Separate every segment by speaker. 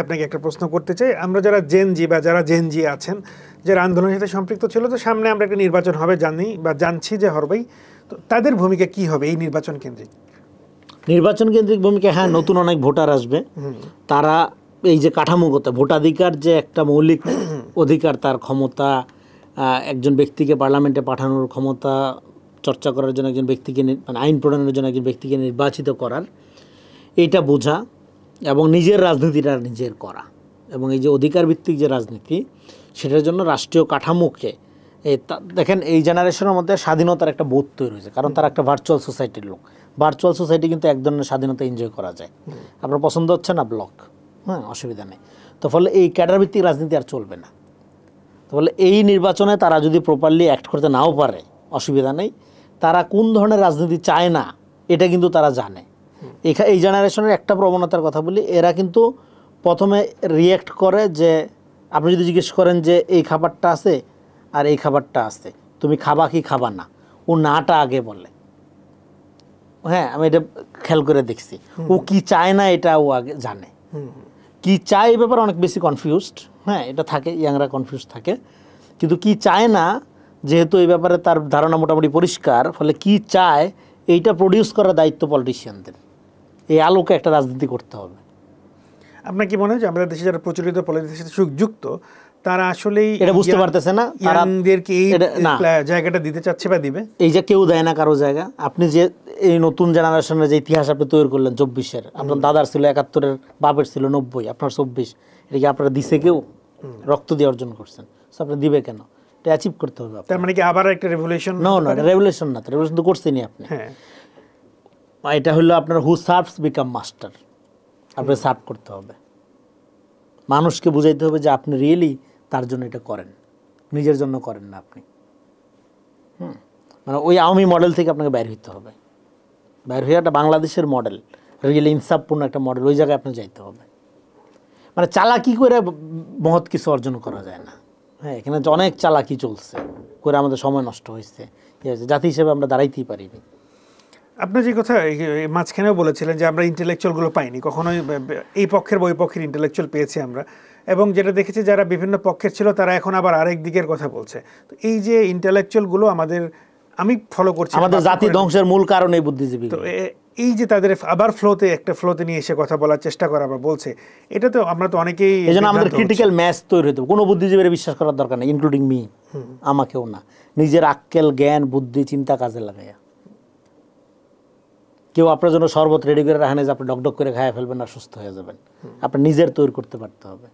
Speaker 1: আপনাকে একটা প্রশ্ন করতে চাই, আমরা যারা জেনজি বা যারা জেনজি আছেন যারা আন্দোলনের সাথে সম্পৃক্ত ছিল, তো সামনে আমরা একটা নির্বাচন হবে জানি বা জানছি যে হবেই, তো তাদের ভূমিকা কি হবে এই নির্বাচন কেন্দ্রিক?
Speaker 2: নির্বাচন কেন্দ্রিক ভূমিকা, হ্যাঁ, নতুন অনেক ভোটার আসবে, তারা এই যে কাঠামোগত ভোটাধিকার যে একটা মৌলিক অধিকার, তার ক্ষমতা, একজন ব্যক্তিকে পার্লামেন্টে পাঠানোর ক্ষমতা চর্চা করার জন্য একজন ব্যক্তিকে, মানে আইন প্রণয়নের জন্য একজন ব্যক্তিকে নির্বাচিত করার, এইটা বোঝা এবং নিজের রাজনীতিটা নিজের করা, এবং এই যে অধিকার ভিত্তিক যে রাজনীতি, সেটার জন্য রাষ্ট্রীয় কাঠামোকে দেখেন এই জেনারেশনের মধ্যে স্বাধীনতার একটা বোধ তৈরি হয়েছে, কারণ তারা একটা ভার্চুয়াল সোসাইটির লোক। ভার্চুয়াল সোসাইটি কিন্তু এক ধরনের স্বাধীনতা এনজয় করা যায়, আপনার পছন্দ হচ্ছে না ব্লক, হ্যাঁ, অসুবিধা নেই। তো ফলে এই ক্যাডার ভিত্তিক রাজনীতি আর চলবে না। তো ফলে এই নির্বাচনে তারা যদি প্রপারলি অ্যাক্ট করতে নাও পারে, অসুবিধা নেই। তারা কোন ধরনের রাজনীতি চায় না এটা কিন্তু তারা জানে। এই জেনারেশনের একটা প্রবণতার কথা বলি, এরা কিন্তু প্রথমে রিয়্যাক্ট করে যে, আপনি যদি জিজ্ঞেস করেন যে এই খাবারটা আছে আর এই খাবারটা আছে, তুমি খাবা কি খাবা না, ও নাটা আগে বলে। হ্যাঁ, আমি এটা খেয়াল করে দেখছি, ও কি চায় না এটা ও আগে জানে। কি চায় এই ব্যাপারে অনেক বেশি কনফিউজড, হ্যাঁ, এটা থাকে, ইয়াংরা কনফিউজ থাকে, কিন্তু কি চায় না যেহেতু এই ব্যাপারে তার ধারণা মোটামুটি পরিষ্কার, ফলে কি চায় এইটা প্রডিউস করার দায়িত্ব পলিটিশিয়ানদের। এই আলোকে একটা রাজনীতি করতে হবে।
Speaker 1: আপনার কি মনে হয় যে আমাদের দেশে যারা প্রচলিত পলিটিক্সের সাথে যুক্ত, তারা আসলেই
Speaker 2: এটা বুঝতে পারতেছে না,
Speaker 1: তাদেরকে এই জায়গাটা দিতে চাচ্ছে বা দিবে?
Speaker 2: এই যে কেউ দেয় না কারো জায়গা। আপনি যে এই নতুন জেনারেশনের যে ইতিহাস আপনি তৈরি করলেন 24-এর, আপনার দাদার ছিল 71-এর, বাপের ছিল 90, আপনার 24, এটা কি আপনারা দিছে কেউ? রক্ত দিয়ে অর্জন করছেন, আপনি দিবে কেন? এটা অ্যাচিভ করতে হবে।
Speaker 1: তার মানে কি আবার একটা রেভলিউশন?
Speaker 2: না, এটা রেভলিউশন না, তো রেভলিউশন তো করছেনই আপনি।
Speaker 1: হ্যাঁ,
Speaker 2: এটা হলো আপনার হু সার্ভস বিকাম মাস্টার। আপনি সার্ভ করতে হবে, মানুষকে বুঝাইতে হবে যে আপনি রিয়েলি তার জন্য এটা করেন, নিজের জন্য করেন না আপনি। মানে ওই আওয়ামী মডেল থেকে আপনাকে বাইর হইতে হবে, বাইর হয়ে একটা বাংলাদেশের মডেল, রিয়েলি ইনসাফপূর্ণ একটা মডেল, ওই জায়গায় আপনি যাইতে হবে। মানে চালাকি করে মহৎ কিছু অর্জন করা যায় না। হ্যাঁ, এখানে অনেক চালাকি চলছে করে আমাদের সময় নষ্ট হয়েছে, জাতি হিসেবে আমরা দাঁড়াইতেই পারিনি।
Speaker 1: আপনি যে কথা মাঝখানেও বলেছিলেন যে আমরা ইন্টেলেকচুয়ালগুলো পাইনি কখনোই, এই পক্ষের বা ওই পক্ষের ইন্টেলেকচুয়াল পেয়েছি আমরা, এবং যেটা দেখেছি যারা বিভিন্ন পক্ষের ছিল তারা এখন আবার আরেক দিকের কথা বলছে। তো এই যে ইন্টেলেকচুয়ালগুলো আমাদের, আমি ফলো করছি,
Speaker 2: আমাদের জাতি ধ্বংসের মূল কারণ এই বুদ্ধিজীবী।
Speaker 1: তো এই যে তাদের আবার একটা ফ্লোতে নিয়ে এসে কথা বলার চেষ্টা করা বা বলছে, এটা তো আমরা তো অনেকেই,
Speaker 2: এই জন্য আমাদের ক্রিটিক্যাল ম্যাচ তৈরি হতে হবে। কোনো বুদ্ধিজীবীর বিশ্বাস করার দরকার নেই, ইনক্লুডিং মি, আমাকেও না। নিজের আক্কেল, জ্ঞান, বুদ্ধি, চিন্তা কাজে লাগাইয়া। কেউ আপনার জন্য শরবত রেডি করে রাখেন যে আপনি ডকডক করে খাইয়া ফেলবেন আর সুস্থ হয়ে যাবেন। আপনি নিজের তৈরি করতে পারতে হবে।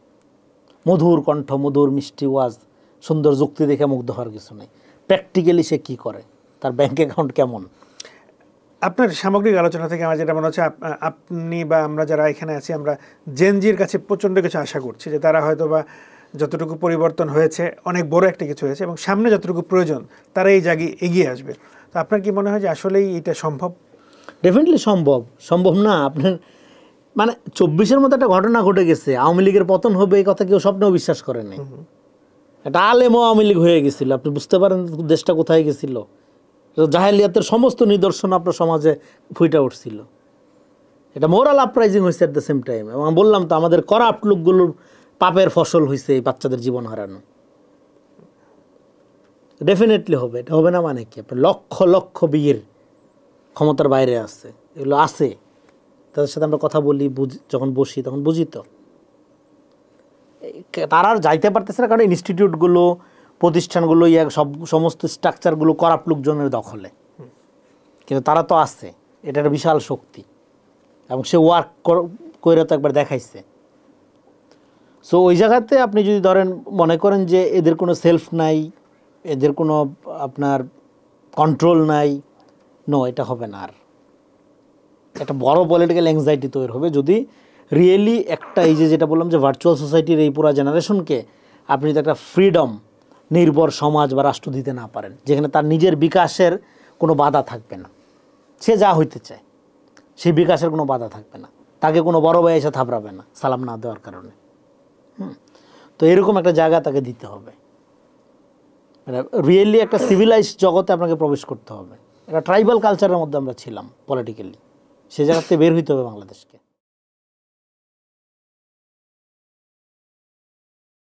Speaker 2: মধুর কণ্ঠ, মধুর মিষ্টি ওয়াজ, সুন্দর যুক্তি দেখে মুগ্ধ হওয়ার কিছু নেই। প্র্যাকটিক্যালি সে কী করে, তার ব্যাংক অ্যাকাউন্ট কেমন।
Speaker 1: আপনার সামগ্রিক আলোচনা থেকে আমার যেটা মনে হচ্ছে, আপনি বা আমরা যারা এখানে আছি, আমরা জেনজির কাছে প্রচণ্ড কিছু আশা করছি যে তারা হয়তো বা যতটুকু পরিবর্তন হয়েছে অনেক বড় একটা কিছু হয়েছে, এবং সামনে যতটুকু প্রয়োজন তারা এই জায়গায় এগিয়ে আসবে। তো আপনার কি মনে হয় যে আসলেই এটা সম্ভব?
Speaker 2: ডেফিনেটলি সম্ভব না। আপনার মানে 24-এর মতো একটা ঘটনা ঘটে গেছে, আওয়ামী লীগের পতন হবে এই কথা কেউ স্বপ্নেও বিশ্বাস করেনি। একটা আলেম আওয়ামী লীগ হয়ে গেছিল, আপনি বুঝতে পারেন দেশটা কোথায় গেছিল। জাহেলিয়াতের সমস্ত নিদর্শন আপনার সমাজে ফুটে উঠছিল। এটা মোরাল আপরাইজিং হয়েছে অ্যাট দ্য সেম টাইম। এবং আমি বললাম তো, আমাদের করাপ্ট লোকগুলোর পাপের ফসল হয়েছে এই বাচ্চাদের জীবন হারানো। ডেফিনেটলি হবে, এটা হবে না মানে কি? আপনার লক্ষ লক্ষ বীর ক্ষমতার বাইরে আছে, এগুলো আছে, তাদের সাথে আমরা কথা বলি, যখন বসি তখন বুঝি তো তারা আর যাইতে পারতেছে না, কারণ ইনস্টিটিউটগুলো, প্রতিষ্ঠানগুলো, সমস্ত স্ট্রাকচারগুলো করাপ্ট লোকজনের দখলে। কিন্তু তারা তো আছে, এটা একটা বিশাল শক্তি, এবং সে ওয়ার্ক করে তো একবার দেখাইছে। সো ওই জায়গাতে আপনি যদি ধরেন মনে করেন যে এদের কোনো সেলফ নাই, এদের কোনো আপনার কন্ট্রোল নাই, নো, এটা হবে না। আর একটা বড় পলিটিক্যাল অ্যাংজাইটি তৈরি হবে যদি রিয়েলি একটা, এই যেটা বললাম যে ভার্চুয়াল সোসাইটির এই পুরো জেনারেশনকে আপনি যদি একটা ফ্রিডম নির্ভর সমাজ বা রাষ্ট্র দিতে না পারেন, যেখানে তার নিজের বিকাশের কোনো বাধা থাকবে না, সে যা হইতে চায় সেই বিকাশের কোনো বাধা থাকবে না, তাকে কোনো বড় ভাই এসে থাপড়াবে না সালাম না দেওয়ার কারণে। তো এরকম একটা জায়গা তাকে দিতে হবে। মানে রিয়েলি একটা সিভিলাইজড জগতে আপনাকে প্রবেশ করতে হবে। একটা ট্রাইবাল কালচারের মধ্যে আমরা ছিলাম পলিটিক্যালি, সে জায়গাতে বের হইতে হবে বাংলাদেশকে।